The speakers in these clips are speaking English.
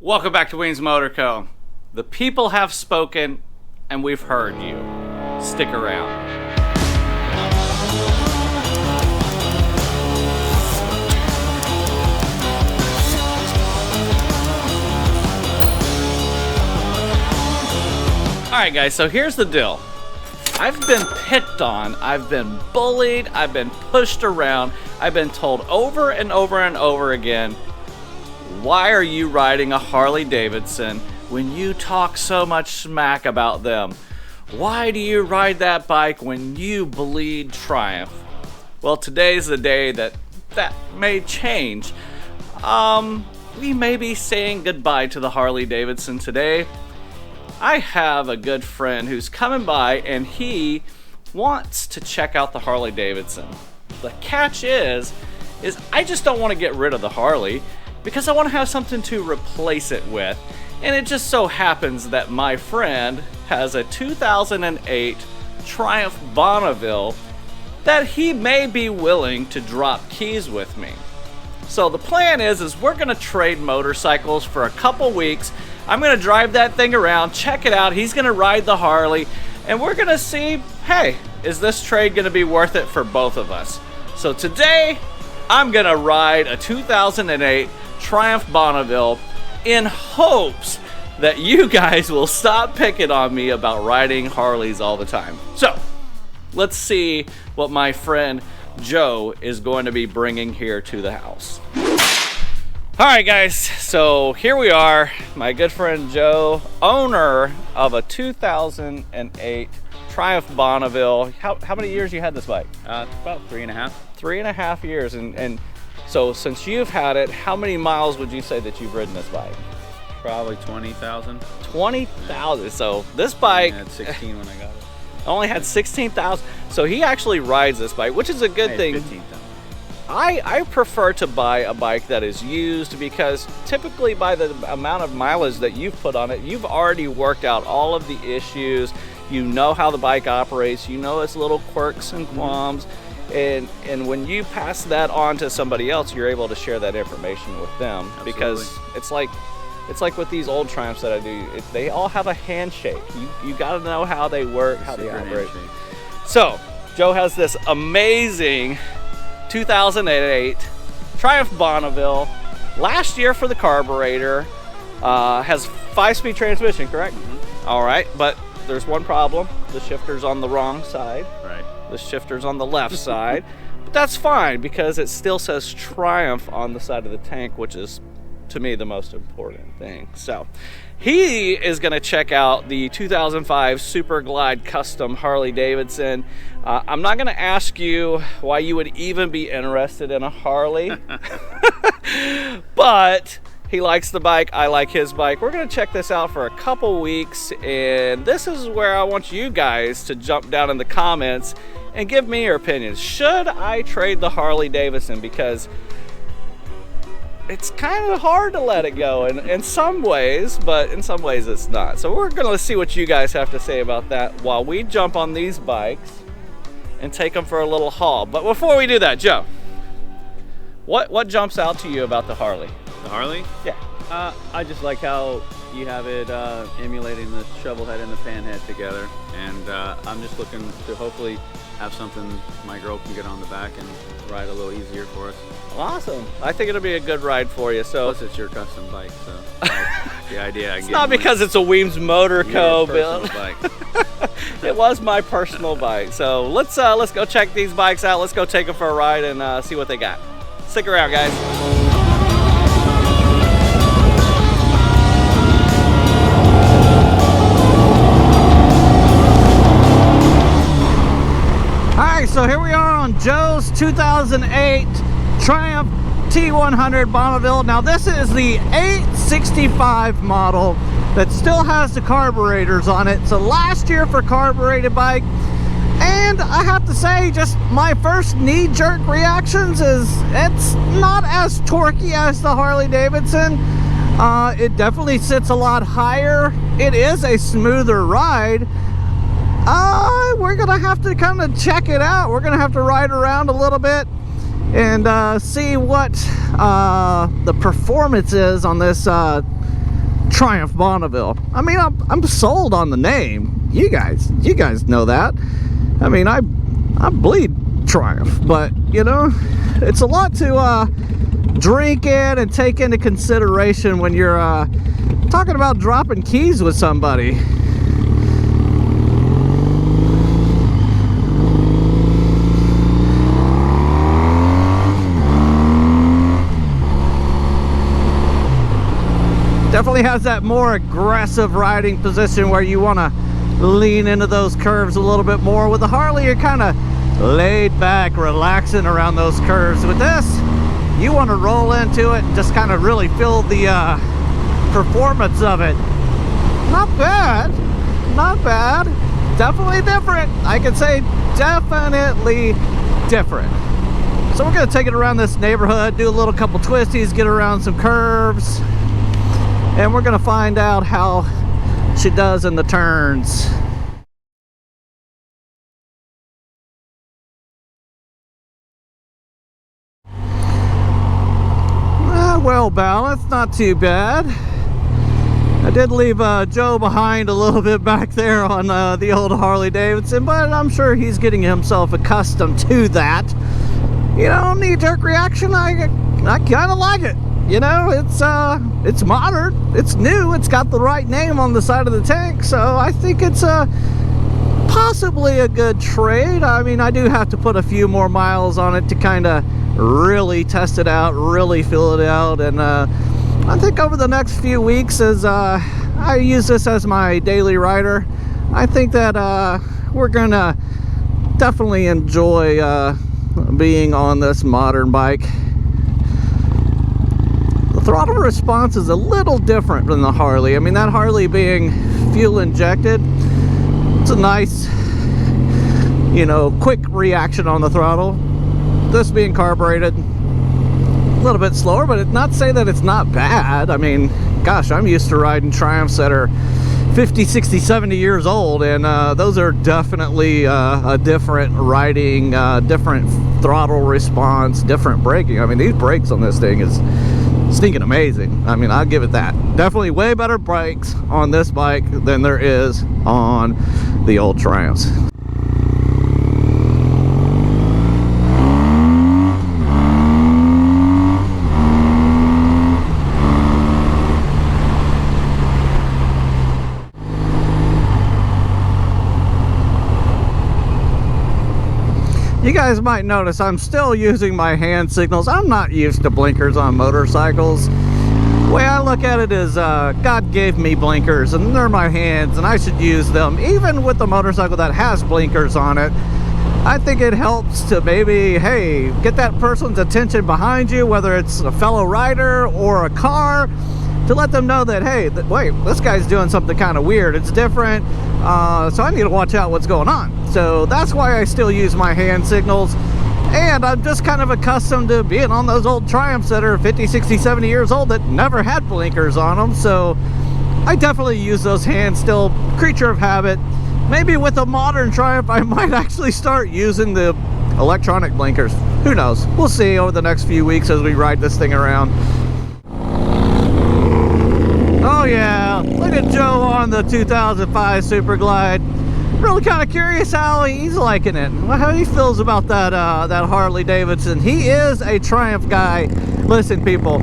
Welcome back to Weems Motor Co. The people have spoken, and we've heard you. Stick around. Alright guys, so here's the deal. I've been picked on, I've been bullied, I've been pushed around, I've been told over and over and over again, why are you riding a Harley Davidson when you talk so much smack about them? Why do you ride that bike when you bleed Triumph? Well, today's the day that may change. We may be saying goodbye to the Harley Davidson today. I have a good friend who's coming by and he wants to check out the Harley Davidson. The catch is I just don't want to get rid of the Harley because I want to have something to replace it with. And it just so happens that my friend has a 2008 Triumph Bonneville that he may be willing to drop keys with me. So the plan is we're going to trade motorcycles for a couple weeks. I'm going to drive that thing around, check it out. He's going to ride the Harley, and we're going to see, hey, is this trade going to be worth it for both of us? So today, I'm going to ride a 2008 Triumph Bonneville in hopes that you guys will stop picking on me about riding Harleys all the time. So, let's see what my friend Joe is going to be bringing here to the house. Alright guys, so here we are, my good friend Joe, owner of a 2008 Triumph Bonneville. How many years you had this bike? About 3.5. 3.5 years, and so since you've had it, how many miles would you say that you've ridden this bike? Probably 20,000. 20,000, so this bike... I had 16 when I got it. Only had 16,000, so he actually rides this bike, which is a good thing. 15,000. I prefer to buy a bike that is used because typically by the amount of mileage that you've put on it, you've already worked out all of the issues. You know how the bike operates, you know its little quirks and qualms, and when you pass that on to somebody else, you're able to share that information with them. Absolutely. Because it's like with these old Triumphs that I do, they all have a handshake. You got to know how they work, how they operate. So Joe has this amazing 2008 Triumph Bonneville, last year for the carburetor, has 5-speed transmission, correct? Mm-hmm. All right, but there's one problem. The shifter's on the wrong side. Right. The shifter's on the left side, but that's fine because it still says Triumph on the side of the tank, which is, to me, the most important thing. So he is going to check out the 2005 Super Glide Custom Harley Davidson. I'm not going to ask you why you would even be interested in a Harley, but he likes the bike, I like his bike. We're going to check this out for a couple weeks, and this is where I want you guys to jump down in the comments and give me your opinions. Should I trade the Harley Davidson? Because it's kind of hard to let it go in some ways, but in some ways it's not. So we're going to see what you guys have to say about that while we jump on these bikes and take them for a little haul. But before we do that, Joe, what jumps out to you about the Harley? The Harley? Yeah. I just like how you have it emulating the shovel head and the pan head together, and I'm just looking to hopefully have something my girl can get on the back and ride a little easier for us. Awesome. I think it'll be a good ride for you. So plus it's your custom bike, so the idea I it's not because it's a Weems Motor Co. build. Bike. It was my personal bike. So let's go check these bikes out. Let's go take them for a ride and see what they got. Stick around, guys. Alright, so here we are on Joe's 2008 Triumph T100 Bonneville. Now this is the 865 model that still has the carburetors on it. So last year for carbureted bike, and I have to say, just my first knee-jerk reactions is it's not as torquey as the Harley Davidson. It definitely sits a lot higher. It is a smoother ride. We're gonna have to kind of check it out. We're gonna have to ride around a little bit and see what the performance is on this Triumph Bonneville. I mean, I'm sold on the name. You guys know that. I mean, I bleed Triumph, but you know, it's a lot to drink in and take into consideration when you're talking about dropping keys with somebody. Definitely has that more aggressive riding position where you want to lean into those curves a little bit more. With the Harley, you're kind of laid back, relaxing around those curves. With this, you want to roll into it and just kind of really feel the performance of it. Not bad, not bad. Definitely different. I can say definitely different. So we're going to take it around this neighborhood, do a little couple twisties, get around some curves, and we're going to find out how she does in the turns. Well balanced, not too bad. I did leave Joe behind a little bit back there on the old Harley Davidson, but I'm sure he's getting himself accustomed to that. You know, knee-jerk reaction, I kind of like it. You know, it's modern, it's new, it's got the right name on the side of the tank, so I think it's possibly a good trade. I mean, I do have to put a few more miles on it to kind of really test it out, really feel it out, and I think over the next few weeks, as I use this as my daily rider, I think that we're gonna definitely enjoy being on this modern bike. Throttle response is a little different than the Harley. I mean, that Harley being fuel injected, it's a nice, you know, quick reaction on the throttle. This being carbureted, a little bit slower, but not say that it's not bad. I mean, gosh, I'm used to riding Triumphs that are 50, 60, 70 years old, and those are definitely a different riding, different throttle response, different braking. I mean, these brakes on this thing is stinking amazing. I mean, I'll give it that. Definitely way better brakes on this bike than there is on the old Triumphs. You guys might notice I'm still using my hand signals. I'm not used to blinkers on motorcycles. The way I look at it is God gave me blinkers and they're my hands and I should use them. Even with the motorcycle that has blinkers on it, I think it helps to maybe, hey, get that person's attention behind you, whether it's a fellow rider or a car, to let them know that, hey, wait, this guy's doing something kind of weird. It's different, so I need to watch out what's going on. So that's why I still use my hand signals. And I'm just kind of accustomed to being on those old Triumphs that are 50, 60, 70 years old that never had blinkers on them. So I definitely use those hands still, creature of habit. Maybe with a modern Triumph, I might actually start using the electronic blinkers. Who knows? We'll see over the next few weeks as we ride this thing around. Oh yeah, look at Joe on the 2005 Super Glide. Really kind of curious how he's liking it, how he feels about that that Harley Davidson. He is a Triumph guy. Listen, people,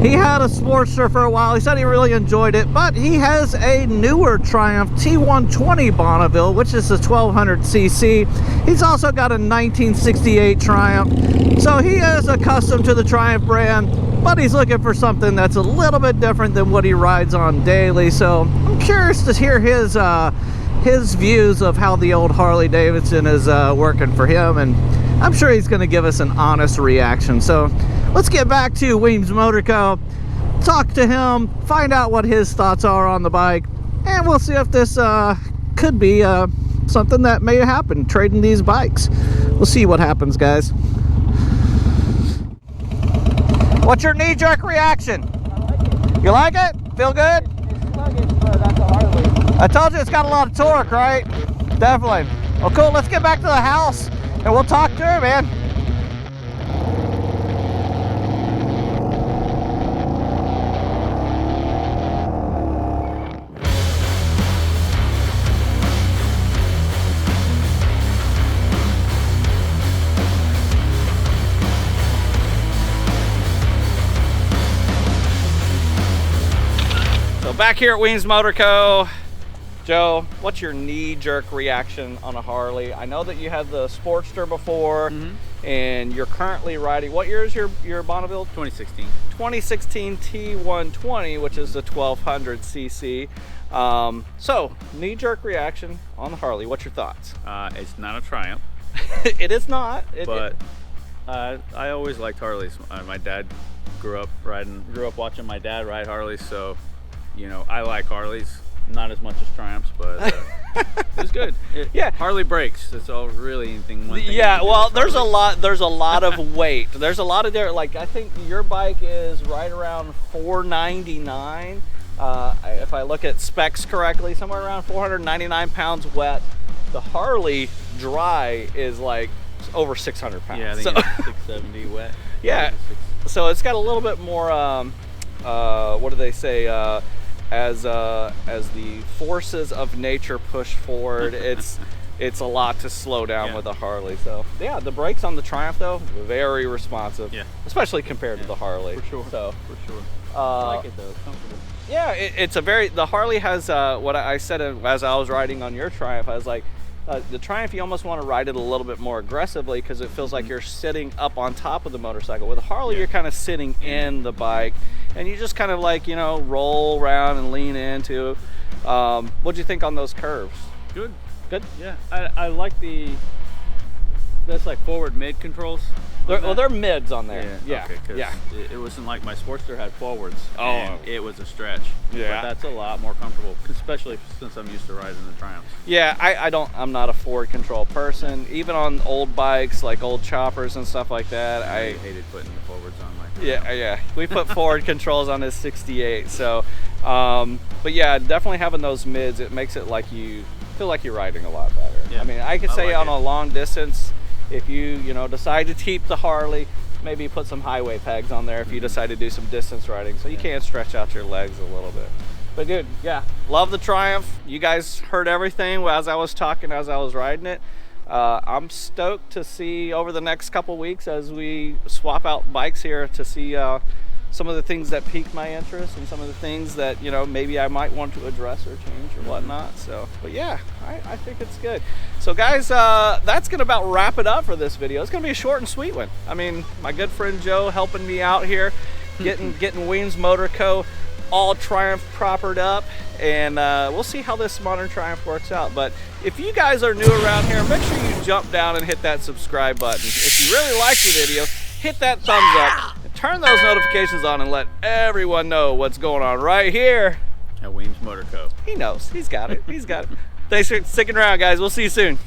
he had a Sportster for a while. He said he really enjoyed it, but he has a newer Triumph T120 Bonneville, which is a 1200cc. He's also got a 1968 Triumph, so he is accustomed to the Triumph brand, but he's looking for something that's a little bit different than what he rides on daily. So I'm curious to hear his views of how the old Harley Davidson is working for him, and I'm sure he's going to give us an honest reaction. So let's get back to Weems Motor Co., talk to him, find out what his thoughts are on the bike, and we'll see if this could be something that may happen, trading these bikes. We'll see what happens, guys. What's your knee-jerk reaction? You like it? Feel good? It's sluggish, but that's a Harley. I told you it's got a lot of torque, right? Definitely. Well, cool. Let's get back to the house and we'll talk to her, man. So back here at Weems Motor Co. Joe, what's your knee-jerk reaction on a Harley? I know that you had the Sportster before, and you're currently riding, what year is your Bonneville? 2016. 2016 T120, which is the 1200cc. So, knee-jerk reaction on the Harley. What's your thoughts? It's not a Triumph. It is not. I always liked Harleys. My dad grew up watching my dad ride Harleys, so you know I like Harleys. Not as much as Triumphs, but it's good. Yeah, Harley brakes. That's all really anything. One thing yeah, well, there's a lot of weight. There's a lot of there. Like I think your bike is right around 499. If I look at specs correctly, somewhere around 499 pounds wet. The Harley dry is like over 600 pounds. Yeah, I think it's 670 wet. Yeah, so it's got a little bit more. What do they say? As the forces of nature push forward, it's a lot to slow down with a Harley. So yeah, the brakes on the Triumph though, very responsive. Yeah, especially compared to the Harley. For sure. So for sure. I like it though. It's comfortable. Yeah, it's a very. The Harley has what I said as I was riding on your Triumph. I was like, the Triumph, you almost want to ride it a little bit more aggressively because it feels like you're sitting up on top of the motorcycle. With a Harley, you're kind of sitting in the bike, and you just kind of like, you know, roll around and lean into. What'd you think on those curves? Good. Good? Yeah. I like that's like forward mid controls. They're mids on there. Yeah. Okay, yeah. It wasn't like my Sportster had forwards. Oh. And it was a stretch. Yeah. But that's a lot more comfortable, especially since I'm used to riding the Triumphs. Yeah, I'm not a forward control person. Even on old bikes, like old choppers and stuff like that. I hated putting the forwards on my Triumph. Yeah. We put forward controls on this 68. So, but yeah, definitely having those mids, it makes it like you feel like you're riding a lot better. Yeah. I mean, I could say on a long distance, if you decide to keep the Harley, maybe put some highway pegs on there if you decide to do some distance riding, so you can stretch out your legs a little bit. But dude, yeah, love the Triumph. You guys heard everything as I was talking, as I was riding it. I'm stoked to see over the next couple weeks as we swap out bikes here to see some of the things that piqued my interest and some of the things that maybe I might want to address or change or whatnot. So, but yeah, I think it's good. So guys, that's gonna about wrap it up for this video. It's gonna be a short and sweet one. I mean, my good friend Joe helping me out here, getting Weems Motor Co. all Triumph propered up, and we'll see how this modern Triumph works out. But if you guys are new around here, make sure you jump down and hit that subscribe button. If you really like the video, hit that thumbs up. Turn those notifications on and let everyone know what's going on right here at Weems Motor Co. He knows. He's got it. He's got it. Thanks for sticking around, guys. We'll see you soon.